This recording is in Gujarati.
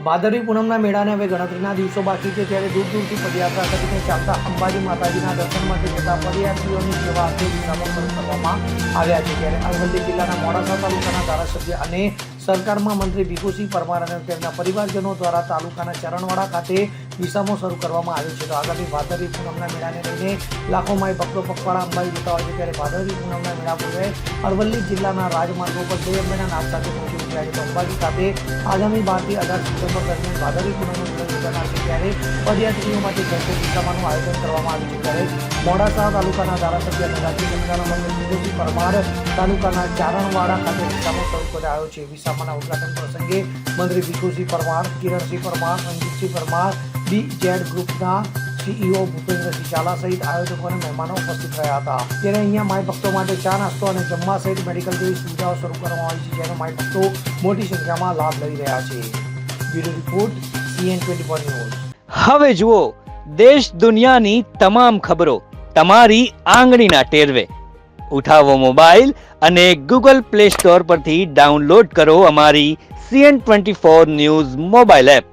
ભાદરવી પૂનમના મેળાને હવે ગણતરીના દિવસો બાકી છે, ત્યારે દૂર દૂરથી પદયાત્રા કરીને ચાલતા અંબાજી માતાજીના દર્શન માટે જતા પદયાત્રીઓની સેવા આજે દિશામાં શરૂ કરવામાં આવ્યા છે। ત્યારે અરવલ્લી જિલ્લાના મોડાસા તાલુકાના ધારાસભ્ય અને સરકારમાં મંત્રી ભીખુસિંહ પરમાર અને તેમના પરિવારજનો દ્વારા તાલુકાના ચરણવાડા ખાતે દિશામાં શરૂ કરવામાં આવ્યો છે। તો આગામી ભાદરવી પૂનમના મેળાને લઈને લાખો માઈ ભક્તો પગપાળા અંબાજી જતા હોય છે, ત્યારે ભાદરવી પૂનમના મેળા પૂર્વે અરવલ્લી જિલ્લાના રાજમાર્ગો પર જય અંબેના નાદ સાથે પહોંચી ઉઠ્યા છે। તો અંબાજી ખાતે આગામી 12 થી 18 સપ્ટેમ્બર દરમિયાન ભાદરવી પૂનમનું મેળો યોજાનાર છે, ત્યારે પદયાત્રીઓ માટે જય દિશામાંનું આયોજન કરવામાં આવ્યું છે। ત્યારે મોડાસા તાલુકાના ધારાસભ્ય અને રાજ્ય કક્ષાના મંત્રી ભીખુસિંહ પરમાર તાલુકાના ચારણવાડા ખાતે દિશામાં શરૂ કરાયો છે। વિસામાના ઉદ્ઘાટન પ્રસંગે મંત્રી ભીખુસિંહ પરમાર, કિરણસિંહ પરમાર, રણજીતસિંહ પરમાર, BZ ગ્રુપના CEO ભૂપેન્દ્રસિંહ ઝાલા સહિત આયોજકો અને મહેમાનો ઉપસ્થિત રહ્યા હતા। ત્યારે અહીંયા માઈ ભક્તો માટે ચા નાસ્તો અને જમવા સહિત મેડિકલ જેવી સુવિધાઓ શરૂ કરવામાં આવી છે, જેનો માઈ ભક્તો મોટી સંખ્યામાં લાભ લઈ રહ્યા છે। Bureau report CN24 news. હવે જુઓ દેશ દુનિયાની તમામ ખબરો તમારી આંગળીના ટેરવે। ઉઠાવો મોબાઈલ અને Google Play Store પરથી ડાઉનલોડ કરો અમારી CN24 ન્યૂઝ મોબાઈલ એપ।